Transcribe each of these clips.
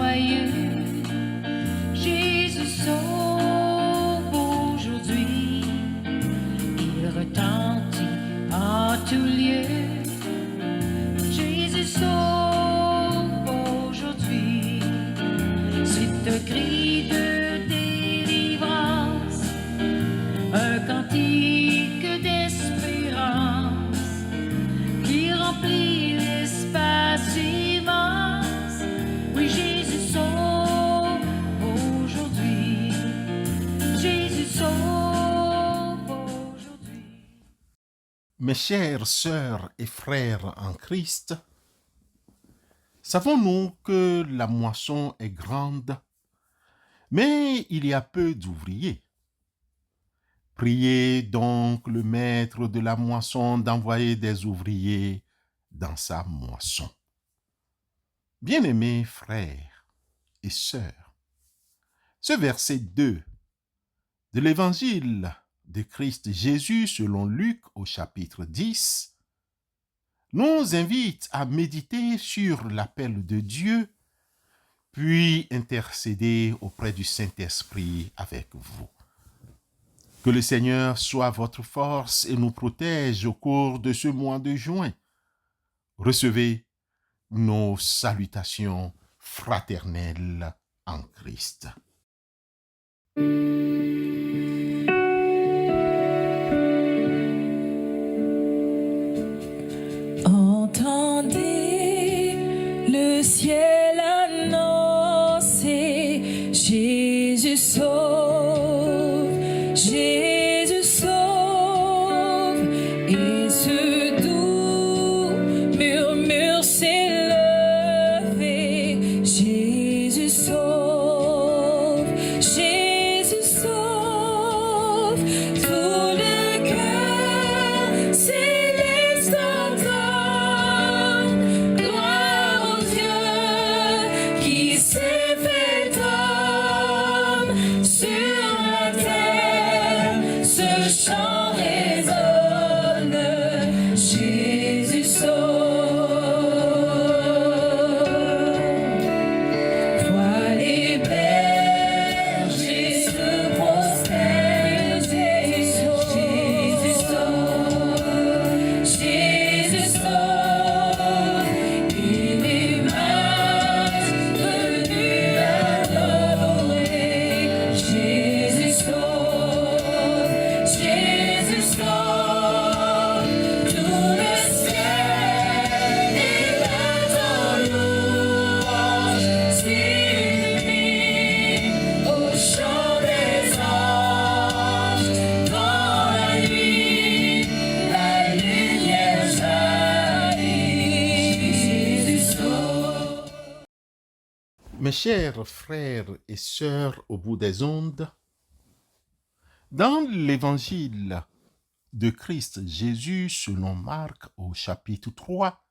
joyeux. Jésus sauve aujourd'hui, il retentit en tout lieu. Jésus sauve aujourd'hui, c'est un cri de délivrance, un cantique d'espérance qui remplit l'espace immense. Oui, Jésus sauve aujourd'hui, Jésus sauve aujourd'hui. Mes chères sœurs et frères en Christ, savons-nous que la moisson est grande, mais il y a peu d'ouvriers. Priez donc le maître de la moisson d'envoyer des ouvriers dans sa moisson. Bien-aimés frères et sœurs, ce verset 2 de l'évangile de Christ Jésus selon Luc au chapitre 10 nous invite à méditer sur l'appel de Dieu, puis intercéder auprès du Saint-Esprit avec vous. Que le Seigneur soit votre force et nous protège au cours de ce mois de juin. Recevez nos salutations fraternelles en Christ. Entendez le ciel annoncer, Jésus sauve, Jésus sauve, et ce doux murmure s'élever, Jésus sauve, Jésus sauve, tout le cœur céleste entend, gloire au Dieu qui s'est fait homme, sur la terre ce chant résonne, Jésus sauve. Vois les bergers se prosternent, Jésus sauve, Jésus sauve, et les masses venues adorer, Jésus sauve, Jésus sauve, tout le ciel est en louange, s'unit au chant des anges, dans la nuit, la lumière jaillit, Jésus sauve. Mes chers frères et sœurs au bout des ondes, dans l'évangile de Christ Jésus selon Marc au chapitre 3,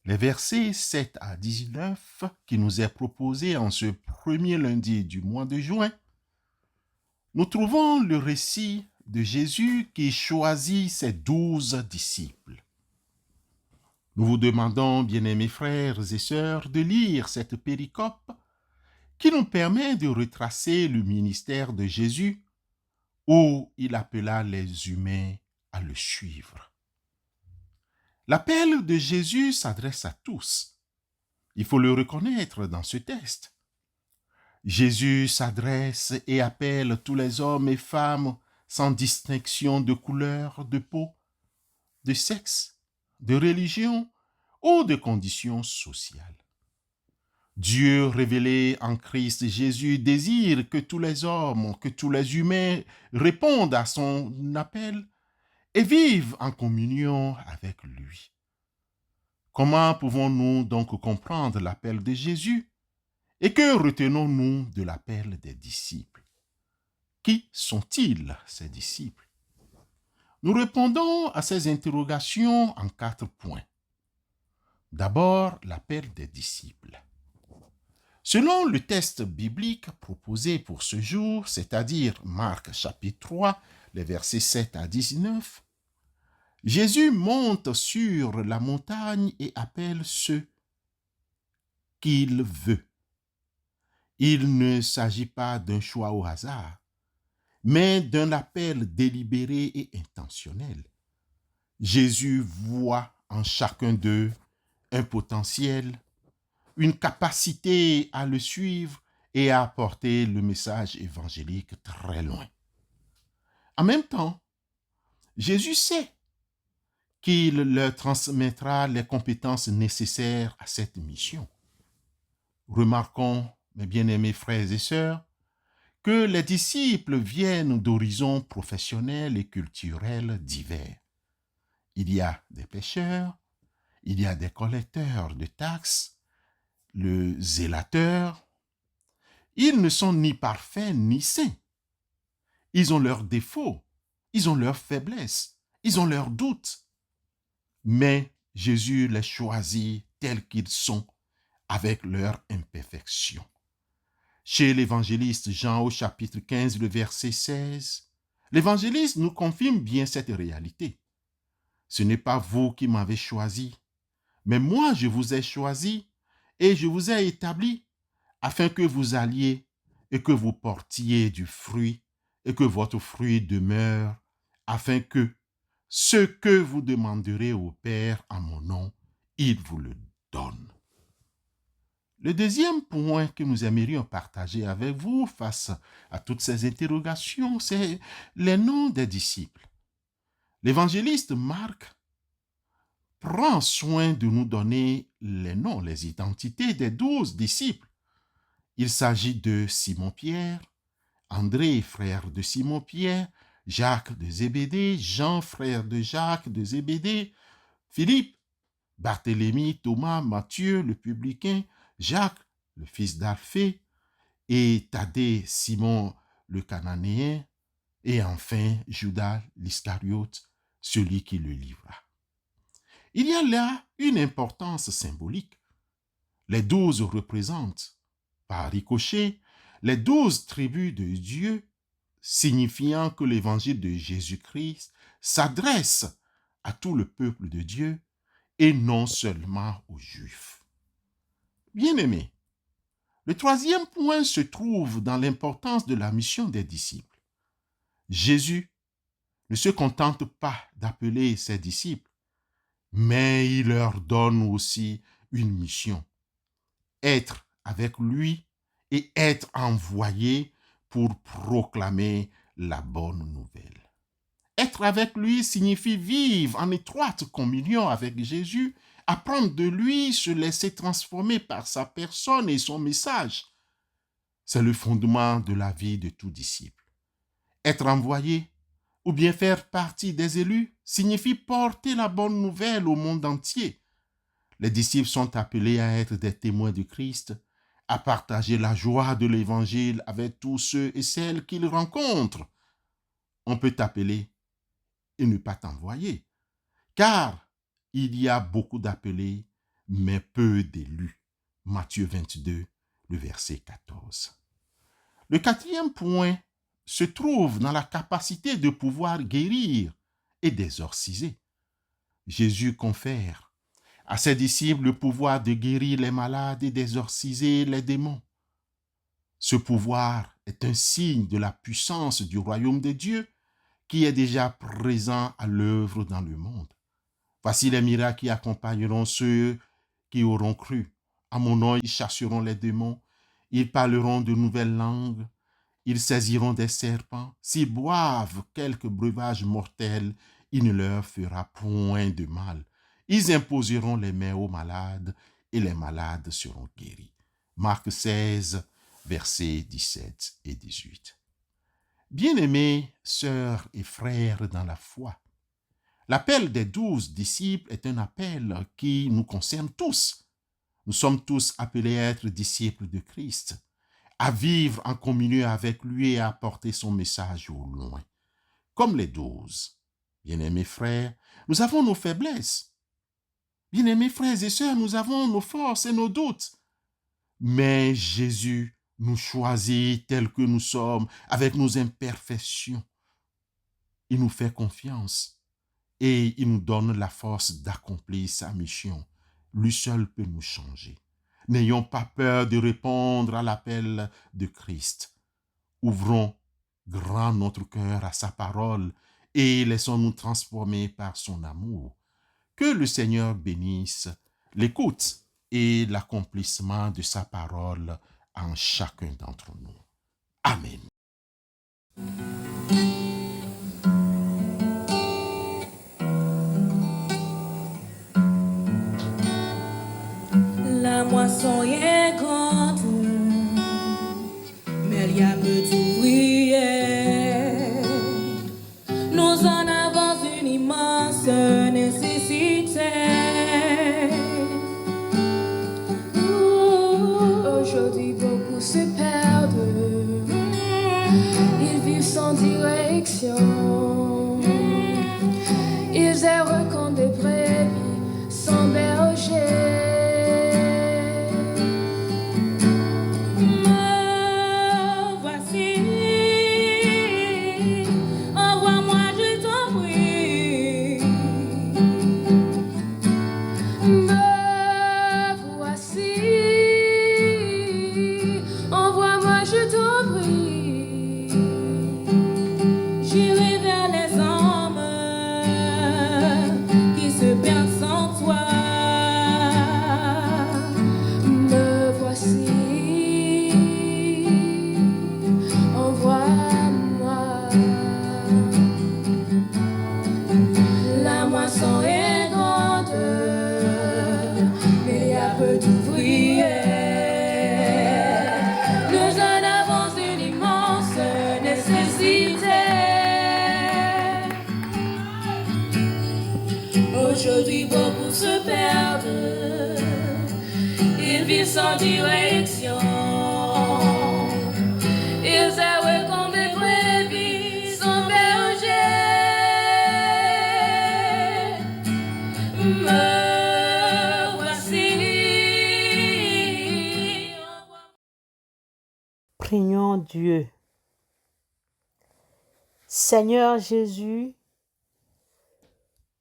les versets 7 à 19 qui nous est proposé en ce premier lundi du mois de juin, nous trouvons le récit de Jésus qui choisit ses 12 disciples. Nous vous demandons, bien-aimés frères et sœurs, de lire cette péricope qui nous permet de retracer le ministère de Jésus où il appela les humains à le suivre. L'appel de Jésus s'adresse à tous. Il faut le reconnaître dans ce texte. Jésus s'adresse et appelle tous les hommes et femmes sans distinction de couleur, de peau, de sexe, de religion ou de conditions sociales. Dieu révélé en Christ Jésus désire que tous les hommes, que tous les humains répondent à son appel et vivent en communion avec lui. Comment pouvons-nous donc comprendre l'appel de Jésus? Et que retenons-nous de l'appel des disciples? Qui sont-ils, ces disciples? Nous répondons à ces interrogations en 4 points. D'abord, l'appel des disciples. Selon le texte biblique proposé pour ce jour, c'est-à-dire Marc chapitre 3, les versets 7 à 19, Jésus monte sur la montagne et appelle ceux qu'il veut Il ne s'agit pas d'un choix au hasard, mais d'un appel délibéré et intentionnel. Jésus voit en chacun d'eux un potentiel, une capacité à le suivre et à apporter le message évangélique très loin. En même temps, Jésus sait qu'il leur transmettra les compétences nécessaires à cette mission. Remarquons, mes bien-aimés frères et sœurs, que les disciples viennent d'horizons professionnels et culturels divers. Il y a des pêcheurs, il y a des collecteurs de taxes, le zélateur. Ils ne sont ni parfaits ni saints. Ils ont leurs défauts, ils ont leurs faiblesses, ils ont leurs doutes. Mais Jésus les choisit tels qu'ils sont, avec leur imperfection. Chez l'évangéliste Jean au chapitre 15, le verset 16, l'évangéliste nous confirme bien cette réalité. Ce n'est pas vous qui m'avez choisi, mais moi je vous ai choisi et je vous ai établi afin que vous alliez et que vous portiez du fruit et que votre fruit demeure, afin que ce que vous demanderez au Père en mon nom, il vous le donne. Le deuxième point que nous aimerions partager avec vous face à toutes ces interrogations, c'est les noms des disciples. L'évangéliste Marc prend soin de nous donner les noms, les identités des 12 disciples. Il s'agit de Simon-Pierre, André, frère de Simon-Pierre, Jacques de Zébédée, Jean, frère de Jacques de Zébédée, Philippe, Barthélemy, Thomas, Matthieu, le publicain, Jacques, le fils d'Alphée, et Thaddée, Simon, le Cananéen, et enfin Judas l'Iscariote, celui qui le livra. Il y a là une importance symbolique. Les 12 représentent, par ricochet, les 12 tribus de Dieu, signifiant que l'évangile de Jésus-Christ s'adresse à tout le peuple de Dieu et non seulement aux Juifs. Bien-aimés, le troisième point se trouve dans l'importance de la mission des disciples. Jésus ne se contente pas d'appeler ses disciples, mais il leur donne aussi une mission. Être avec lui et être envoyé pour proclamer la bonne nouvelle. Être avec lui signifie vivre en étroite communion avec Jésus, apprendre de lui, se laisser transformer par sa personne et son message. C'est le fondement de la vie de tout disciple. Être envoyé ou bien faire partie des élus signifie porter la bonne nouvelle au monde entier. Les disciples sont appelés à être des témoins de Christ, à partager la joie de l'Évangile avec tous ceux et celles qu'ils rencontrent. On peut t'appeler et ne pas t'envoyer, car il y a beaucoup d'appelés, mais peu d'élus. Matthieu 22, le verset 14. Le quatrième point se trouve dans la capacité de pouvoir guérir et d'exorciser. Jésus confère à ses disciples le pouvoir de guérir les malades et d'exorciser les démons. Ce pouvoir est un signe de la puissance du royaume de Dieu qui est déjà présent à l'œuvre dans le monde. Voici les miracles qui accompagneront ceux qui auront cru. À mon nom, ils chasseront les démons, ils parleront de nouvelles langues, ils saisiront des serpents. S'ils boivent quelques breuvages mortels, il ne leur fera point de mal. Ils imposeront les mains aux malades et les malades seront guéris. Marc 16, versets 17 et 18. Bien-aimés, sœurs et frères dans la foi, l'appel des 12 disciples est un appel qui nous concerne tous. Nous sommes tous appelés à être disciples de Christ, à vivre en communion avec lui et à porter son message au loin. Comme les 12. Bien-aimés frères, nous avons nos faiblesses. Bien-aimés frères et sœurs, nous avons nos forces et nos doutes. Mais Jésus nous choisit tels que nous sommes, avec nos imperfections. Il nous fait confiance et il nous donne la force d'accomplir sa mission. Lui seul peut nous changer. N'ayons pas peur de répondre à l'appel de Christ. Ouvrons grand notre cœur à sa parole et laissons-nous transformer par son amour. Que le Seigneur bénisse l'écoute et l'accomplissement de sa parole en chacun d'entre nous. Amen. La moisson est grande, mais il y a peu d'ouvriers. Nous en avons une immense nécessité. Aujourd'hui, beaucoup se perdent. Ils vivent sans direction. Ils errent comme des brebis sans berger. Aujourd'hui, beaucoup se perdent. Ils vivent sans direction. Ils errent comme des brebis sans berger. Me voici. Prions Dieu. Seigneur Jésus,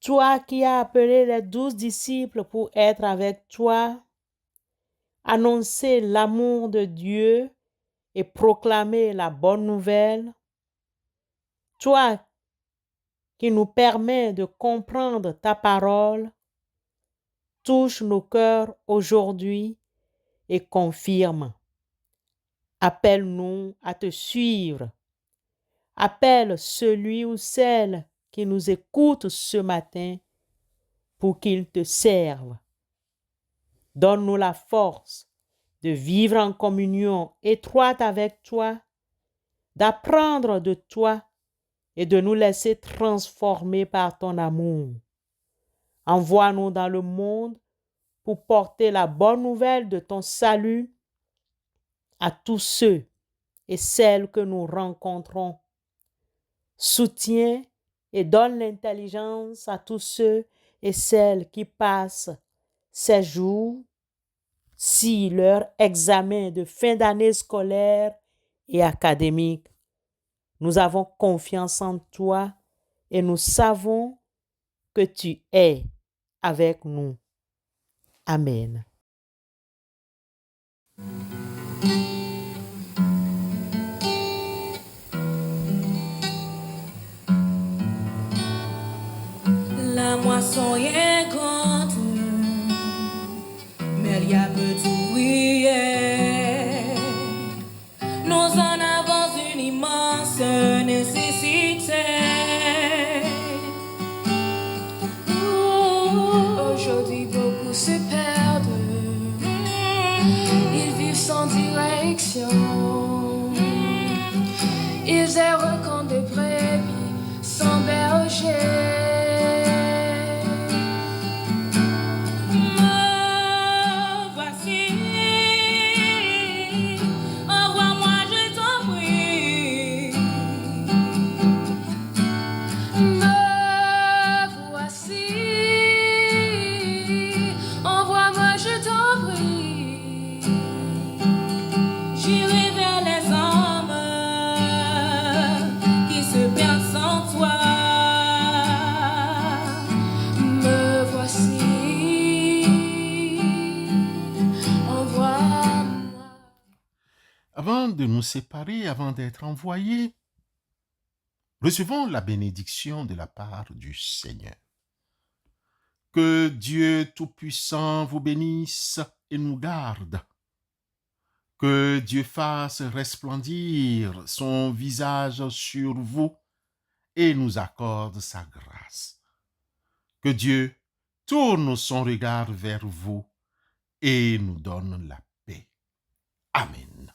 toi qui as appelé les 12 disciples pour être avec toi, annoncer l'amour de Dieu et proclamer la bonne nouvelle, toi qui nous permets de comprendre ta parole, touche nos cœurs aujourd'hui et confirme. Appelle-nous à te suivre. Appelle celui ou celle qui nous écoute ce matin pour qu'il te serve. Donne-nous la force de vivre en communion étroite avec toi, d'apprendre de toi et de nous laisser transformer par ton amour. Envoie-nous dans le monde pour porter la bonne nouvelle de ton salut à tous ceux et celles que nous rencontrons. Soutiens et donne l'intelligence à tous ceux et celles qui passent ces jours-ci leur examen de fin d'année scolaire et académique. Nous avons confiance en toi et nous savons que tu es avec nous. Amen. La moisson est grande, mais il y a peu d'ouvriers. Nous en avons une immense nécessité. Aujourd'hui, beaucoup se perdent. Ils vivent sans direction. Ils errent comme des brebis sans berger. J'irai vers les hommes qui se de nous séparer avant d'être envoyés. Recevons la bénédiction de la part du Seigneur. Que Dieu Tout-Puissant vous bénisse et nous garde. Que Dieu fasse resplendir son visage sur vous et nous accorde sa grâce. Que Dieu tourne son regard vers vous et nous donne la paix. Amen.